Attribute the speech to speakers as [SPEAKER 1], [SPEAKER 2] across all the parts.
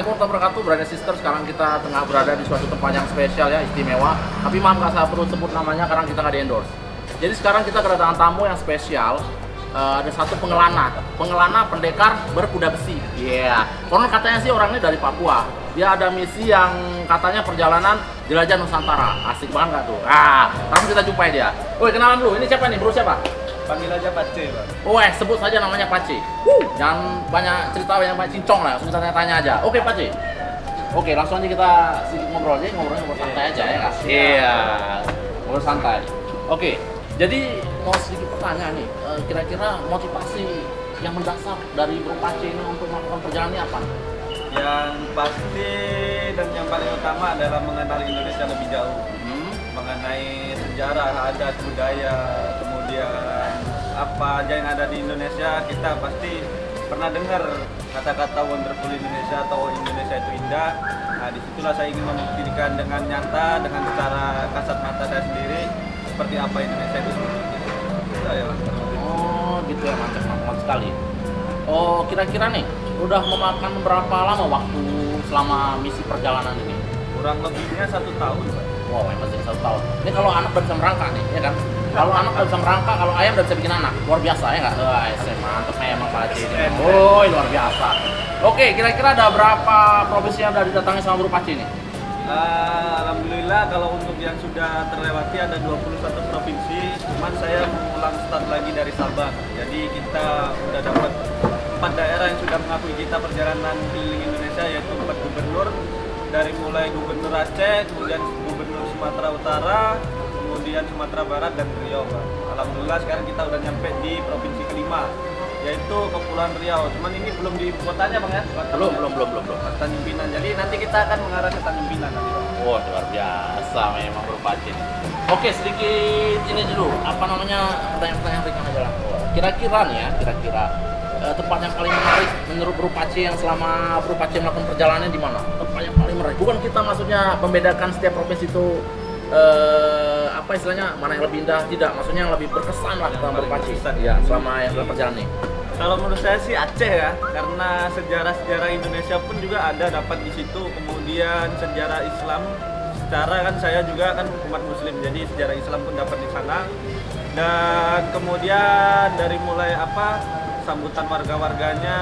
[SPEAKER 1] Assalamualaikum warahmatullahi wabarakatuh, brother sister. Sekarang kita tengah berada di suatu tempat yang spesial ya, istimewa. Tapi maaf nggak saya perlu sebut namanya karena kita nggak di-endorse. Jadi sekarang kita kedatangan tamu yang spesial. Ada satu pengelana pendekar berkuda besi. Iya. Konon katanya sih orangnya dari Papua. Dia ada misi yang katanya perjalanan jelajah Nusantara. Asik banget nggak tuh? Langsung kita jumpai dia. Woi, kenalan dulu. Ini siapa nih? Bro siapa?
[SPEAKER 2] Panggil aja Pace, Pak.
[SPEAKER 1] Weh, sebut saja namanya Pace. Jangan banyak cerita, yang banyak cincong lah. Langsung tanya-tanya aja. Oke, Pace. Oke, langsung aja kita sedikit ngobrol aja. Ngobrolnya santai aja ya, Kak? Iya. Ngobrol santai. Oke. Jadi mau sedikit pertanyaan nih. Kira-kira motivasi yang mendasar dari Bro Pace ini untuk melakukan perjalanan ini apa?
[SPEAKER 2] Yang pasti dan yang paling utama adalah mengenal Indonesia lebih jauh. Mengenai sejarah, adat, budaya, kemudian apa aja yang ada di Indonesia, kita pasti pernah dengar kata-kata wonderful Indonesia atau Indonesia itu indah. Nah, disitulah saya ingin membuktikan dengan nyata, dengan secara kasat mata saya sendiri seperti apa Indonesia itu sendiri.
[SPEAKER 1] Oh, gitu ya, mantap sekali. Oh, kira-kira nih, udah memakan berapa lama waktu selama misi perjalanan ini?
[SPEAKER 2] Kurang lebihnya 1 tahun, Pak.
[SPEAKER 1] Wow, masih 1 tahun. Ini kalau anak udah bisa merangkak nih, ya kan? Kalau anak udah bisa merangkak, kalau ayam udah bisa bikin anak. Luar biasa ya nggak? Wah, mantep memang Pak Pace ini. Oh, luar biasa. Oke, kira-kira ada berapa provinsi yang udah didatangi sama Bro Pace ini?
[SPEAKER 2] Alhamdulillah kalau untuk yang sudah terlewati ada 21 provinsi, cuman saya mengulang start lagi dari Sabang. Jadi kita udah dapat 4 daerah yang sudah mengakui kita perjalanan keliling Indonesia, yaitu 4 gubernur, dari mulai Gubernur Aceh, kemudian Gubernur Sumatera Utara, kemudian Sumatera Barat dan Riau, Pak. Alhamdulillah sekarang kita udah nyampe di provinsi kelima, yaitu Kepulauan Riau. Cuman ini belum di kotanya, Bang ya?
[SPEAKER 1] Belum.
[SPEAKER 2] Tanjung Pinang. Jadi nanti kita akan mengarah ke Tanjung Pinang nanti, Pak.
[SPEAKER 1] Wah, luar biasa memang Bro Pace ini. Oke, sedikit ini dulu. Apa namanya? Pertanyaan ringan aja lah. Kira-kira nih ya, tempat yang paling menarik menurut Bro Pace yang selama Bro Pace melakukan perjalanan di mana? Tempat yang paling menarik. Bukan kita maksudnya membedakan setiap provinsi itu apa istilahnya, mana yang lebih indah, tidak. Maksudnya yang lebih berkesan lah selama Bro Pace. Iya, selama yang dalam perjalanan ini.
[SPEAKER 2] Kalau menurut saya sih Aceh ya, karena sejarah-sejarah Indonesia pun juga ada dapat di situ. Kemudian sejarah Islam, secara kan saya juga kan umat Muslim, jadi sejarah Islam pun dapat di sana. Dan kemudian dari mulai sambutan warga-warganya,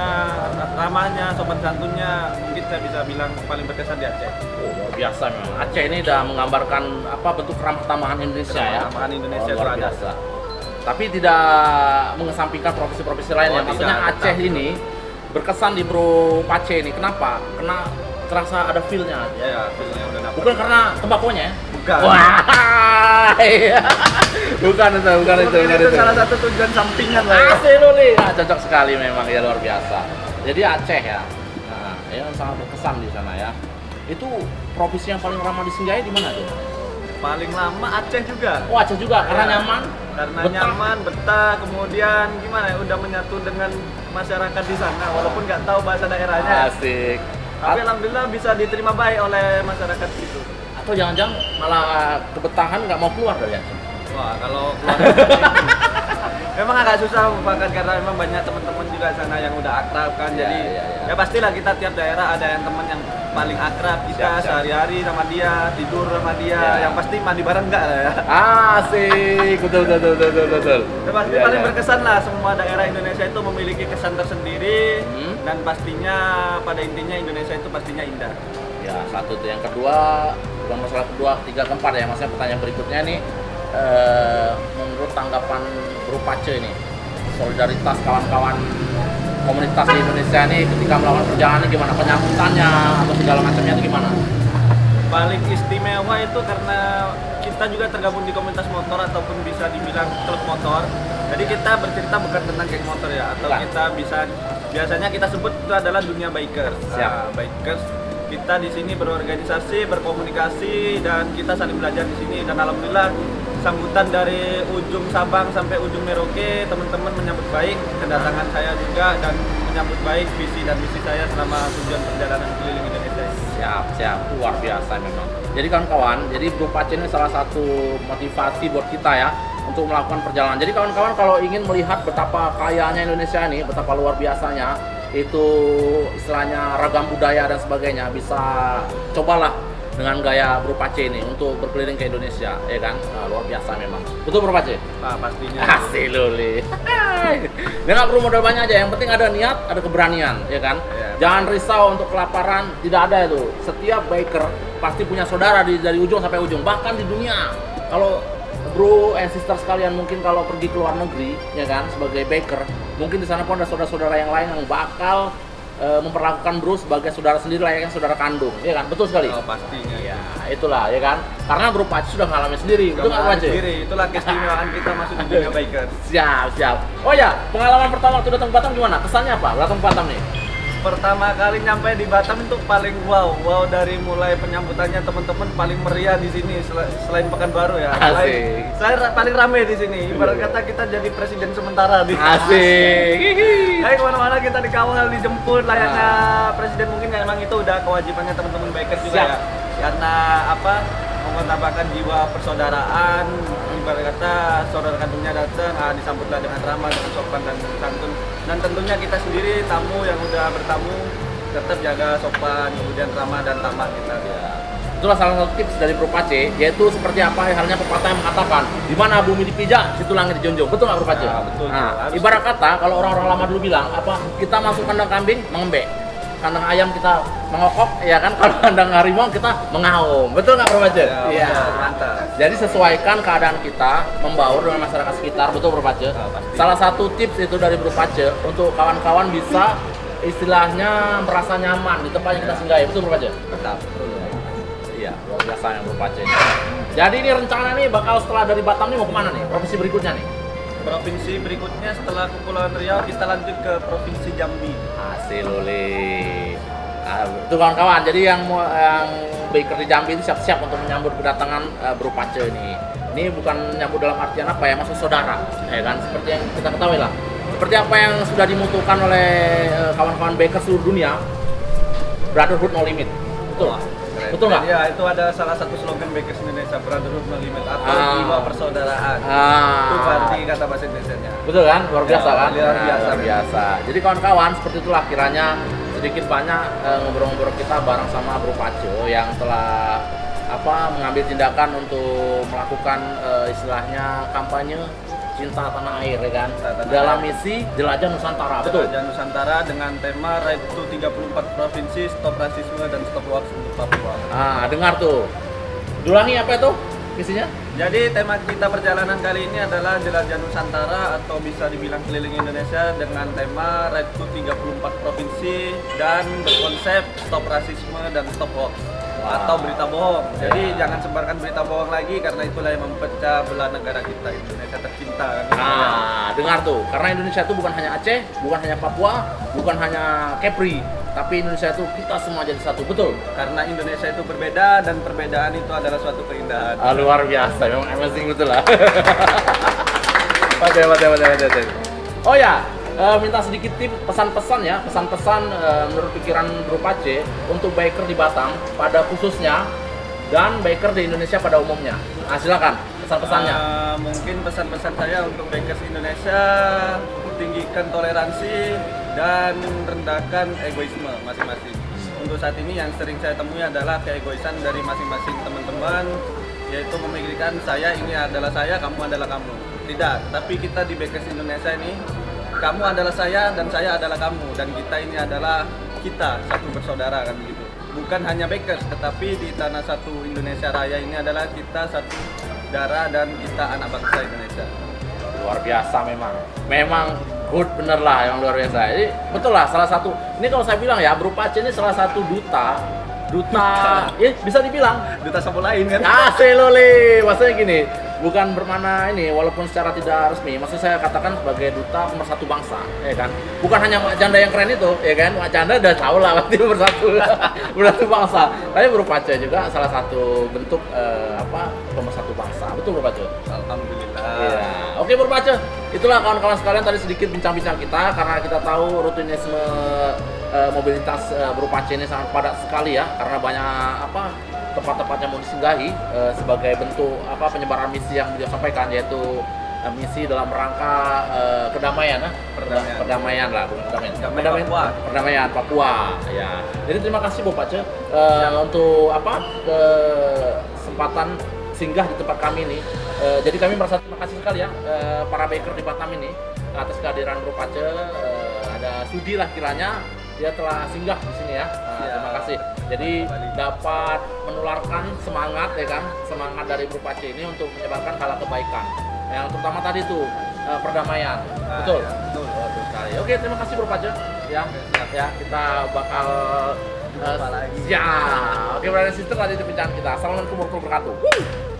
[SPEAKER 2] ramahnya, sopan santunnya, mungkin saya bisa bilang paling berkesan di Aceh.
[SPEAKER 1] Oh, luar biasa memang. Aceh ini udah menggambarkan bentuk ramah tamahan Indonesia ya.
[SPEAKER 2] Tamahan Indonesia
[SPEAKER 1] luar biasa. Tapi tidak mengesampingkan provinsi-provinsi lain ya. Maksudnya Aceh ini berkesan di Bro Pace ini. Kenapa? Karena terasa ada feel-nya.
[SPEAKER 2] Ya, feel-nya udah dapat.
[SPEAKER 1] Bukan karena tembakonya ya?
[SPEAKER 2] Bukan.
[SPEAKER 1] Wah, iya. bukan itu.
[SPEAKER 2] Itu salah satu tujuan sampingan lah.
[SPEAKER 1] Asli lu nih. Cocok sekali memang ya, luar biasa. Jadi Aceh ya. Nah, ya sangat berkesan di sana ya. Itu provinsi yang paling ramah disinggahi di mana tuh?
[SPEAKER 2] Paling lama Aceh juga.
[SPEAKER 1] Oh, Aceh juga karena nyaman.
[SPEAKER 2] Karena nyaman, betah, kemudian gimana ya, udah menyatu dengan masyarakat di sana walaupun nggak tahu bahasa daerahnya.
[SPEAKER 1] Asik.
[SPEAKER 2] Tapi alhamdulillah bisa diterima baik oleh masyarakat itu.
[SPEAKER 1] Atau jangan-jangan malah kebetahan nggak mau keluar dari Aceh?
[SPEAKER 2] Wah, kalau keluar memang agak susah bahkan karena memang banyak teman-teman juga sana yang udah akrab kan. Jadi ya pastilah kita tiap daerah ada yang teman yang paling akrab kita sehari-hari sama dia, tidur sama dia. Yang pasti mandi bareng enggak lah ya.
[SPEAKER 1] Asik, betul.
[SPEAKER 2] Ya, pasti paling berkesan lah, semua daerah Indonesia itu memiliki kesan tersendiri dan pastinya pada intinya Indonesia itu pastinya indah.
[SPEAKER 1] Ya, satu tuh. Yang kedua, bukan masalah kedua, ketiga, keempat ya. Maksudnya pertanyaan berikutnya nih, menurut tanggapan Bro Pace ini, solidaritas kawan-kawan komunitas di Indonesia ini ketika melakukan perjalanan gimana, penyambutannya atau segala macamnya itu gimana?
[SPEAKER 2] Paling istimewa itu karena kita juga tergabung di komunitas motor ataupun bisa dibilang klub motor. Jadi kita bercerita bukan tentang geng motor ya, atau kita biasanya kita sebut itu adalah dunia bikers. Bikers. Kita di sini berorganisasi, berkomunikasi, dan kita saling belajar di sini. Dan alhamdulillah sambutan dari ujung Sabang sampai ujung Merauke, teman-teman menyambut baik kedatangan saya juga dan menyambut baik visi dan misi saya selama tujuan perjalanan keliling Indonesia.
[SPEAKER 1] Siap, luar biasa memang. Jadi kawan-kawan, jadi Bro Pace ini salah satu motivasi buat kita ya, untuk melakukan perjalanan. Jadi kawan-kawan kalau ingin melihat betapa kayanya Indonesia ini, betapa luar biasanya, itu istilahnya ragam budaya dan sebagainya, bisa cobalah dengan gaya Bro Pace ini untuk berkeliling ke Indonesia, ya kan? Nah, luar biasa memang. Betul Bro Pace?
[SPEAKER 2] Pastinya.
[SPEAKER 1] Asli loli. Nggak perlu modal banyak aja, yang penting ada niat, ada keberanian, ya kan?
[SPEAKER 2] Iya.
[SPEAKER 1] Jangan risau untuk kelaparan, tidak ada itu. Setiap biker pasti punya saudara dari ujung sampai ujung, bahkan di dunia. Kalau bro and sister sekalian mungkin kalau pergi ke luar negeri, ya kan, sebagai biker, mungkin di sana pun ada saudara-saudara yang lain yang bakal memperlakukan bro sebagai saudara sendiri layaknya saudara kandung, ya kan? Betul sekali.
[SPEAKER 2] Oh, pastinya.
[SPEAKER 1] Ya, itulah, ya kan? Karena Bro Pace sudah ngalamin sendiri, betul nggak Pace?
[SPEAKER 2] Sendiri, itulah keistimewaan kita masuk di dunia biker.
[SPEAKER 1] Siap. Oh ya, pengalaman pertama waktu datang ke Batam gimana? Kesannya apa? Datang ke Batam nih?
[SPEAKER 2] Pertama kali nyampe di Batam itu paling wow dari mulai penyambutannya teman-teman paling meriah di sini selain Pekanbaru ya. Selain paling rame di sini. Ibarat kata kita jadi presiden sementara di.
[SPEAKER 1] Asik.
[SPEAKER 2] Kayak kemana-mana kita dikawal, dijemput layaknya presiden, mungkin memang itu udah kewajibannya teman-teman biker juga.
[SPEAKER 1] Siap.
[SPEAKER 2] Ya. Karena apa? Menambahkan jiwa persaudaraan, ibarat kata saudara kandungnya datang, disambutlah dengan ramah, dengan sopan dan santun. Dan tentunya kita sendiri tamu yang udah bertamu tetap jaga sopan, kemudian ramah dan tamak kita.
[SPEAKER 1] Ya. Itulah salah satu tips dari Bro Pace, yaitu seperti apa halnya pepatah yang mengatakan, di mana bumi dipijak, situ langit dijunjung. Betul nggak Bro Pace?
[SPEAKER 2] Ya, betul.
[SPEAKER 1] Nah, ibarat kata kalau orang-orang lama dulu bilang, apa kita masuk kandang kambing mengembek, kandang ayam kita mengokok, ya kan? Kalau kandang harimau kita mengaum. Betul nggak Bro Pace?
[SPEAKER 2] Ya, mantap.
[SPEAKER 1] Jadi sesuaikan keadaan kita, membaur dengan masyarakat sekitar, betul Bro Pace? Salah satu tips itu dari Bro Pace untuk kawan-kawan bisa istilahnya merasa nyaman di tempat yang kita singgahi, betul Bro Pace?
[SPEAKER 2] Betul.
[SPEAKER 1] Iya, luar biasa yang Bro Pace. Jadi ini rencana nih bakal setelah dari Batam nih mau kemana nih? Provinsi berikutnya nih?
[SPEAKER 2] Provinsi berikutnya setelah Kepulauan Riau kita lanjut ke Provinsi Jambi.
[SPEAKER 1] Hasil luli. Nah, itu kawan-kawan. Jadi yang biker di Jambi itu siap-siap untuk menyambut kedatangan Bro Pace ini. Ini bukan nyambut dalam artian apa ya, maksud saudara, ya kan? Seperti yang kita ketahui lah. Seperti apa yang sudah dimutuhkan oleh kawan-kawan biker seluruh dunia, Brotherhood No Limit. Betul. Betul nggak?
[SPEAKER 2] Ya, itu ada salah satu slogan Bikers Indonesia, Brotherhood No Limit atau jiwa persaudaraan. Itu berarti kata bahasa Indonesianya.
[SPEAKER 1] Betul kan? Luar biasa kan?
[SPEAKER 2] Luar biasa.
[SPEAKER 1] Jadi kawan-kawan, seperti itulah kiranya sedikit banyak ngobrol-ngobrol kita bareng sama Bro Pace yang telah mengambil tindakan untuk melakukan istilahnya kampanye cinta tanah air, ya kan? Dalam misi Jelajah Nusantara. Betul.
[SPEAKER 2] Jelajah Nusantara dengan tema Ride to 34 Provinsi, Stop Rasisme dan Stop Hoax untuk Papua.
[SPEAKER 1] Dengar tuh. Ulangi apa itu misinya?
[SPEAKER 2] Jadi tema kita perjalanan kali ini adalah Jelajah Nusantara atau bisa dibilang keliling Indonesia dengan tema Ride to 34 Provinsi dan berkonsep Stop Rasisme dan Stop Hoax. Atau berita bohong. Jadi jangan sebarkan berita bohong lagi karena itulah yang mempecah belah negara kita, Indonesia tercinta.
[SPEAKER 1] Dengar tuh, karena Indonesia itu bukan hanya Aceh, bukan hanya Papua, bukan hanya Kepri, tapi Indonesia itu kita semua jadi satu, betul?
[SPEAKER 2] Karena Indonesia itu berbeda dan perbedaan itu adalah suatu keindahan.
[SPEAKER 1] Luar biasa, memang amazing betul lah. Oh ya, minta sedikit tips, pesan-pesan ya, pesan-pesan menurut pikiran Bro Pace untuk biker di Batam pada khususnya dan biker di Indonesia pada umumnya. Silakan pesan-pesannya.
[SPEAKER 2] Mungkin pesan-pesan saya untuk bikers Indonesia, tinggikan toleransi dan rendahkan egoisme masing-masing. Untuk saat ini yang sering saya temui adalah keegoisan dari masing-masing teman-teman, yaitu memikirkan saya ini adalah saya, kamu adalah kamu. Tidak, tapi kita di bikers Indonesia ini, kamu adalah saya dan saya adalah kamu, dan kita ini adalah kita, satu bersaudara kan begitu. Bukan hanya bikers, tetapi di tanah satu Indonesia Raya ini adalah kita satu darah dan kita anak bangsa Indonesia.
[SPEAKER 1] Luar biasa memang good bener lah yang luar biasa. Jadi betul lah salah satu, ini kalau saya bilang ya Bro Pace ini salah satu duta ya bisa dibilang
[SPEAKER 2] duta sapu lain kan?
[SPEAKER 1] Loli, maksudnya gini, bukan bermana ini walaupun secara tidak resmi, maksud saya katakan sebagai duta pemersatu bangsa, ya kan? Bukan hanya Mak Janda yang keren itu, ya kan? Mak Janda udah tahu lah pasti bersatu bangsa. Tapi Bro Pace juga salah satu bentuk pemersatu bangsa. Betul Bro Pace?
[SPEAKER 2] Alhamdulillah.
[SPEAKER 1] Iya. Oke Bro Pace, itulah kawan-kawan sekalian tadi sedikit bincang-bincang kita karena kita tahu rutinisme mobilitas Bro Pace ini sangat padat sekali ya karena banyak tempat-tempatnya mau disinggahi sebagai bentuk penyebaran misi yang beliau sampaikan, yaitu misi dalam rangka kedamaian, perdamaian lah, bukan kedamaian, perdamaian Papua. Ya. Jadi terima kasih Bu Pace untuk kesempatan singgah di tempat kami ini. Jadi kami merasa terima kasih sekali ya para biker di Batam ini atas kehadiran Bro Pace. Ada Sudi lah kiranya dia telah singgah di sini ya. Terima kasih. Jadi dapat menularkan semangat ya kan, semangat dari Bro Pace ini untuk menyebarkan hal kebaikan. Yang terutama tadi tuh perdamaian. Betul.
[SPEAKER 2] Ya, betul.
[SPEAKER 1] Betul sekali. Oke, terima kasih Bro Pace. Ya, ya kita bakal
[SPEAKER 2] Jumpa lagi.
[SPEAKER 1] ya. Oke, brother and sister, lanjut perbincangan kita. Assalamualaikum warahmatullahi wabarakatuh.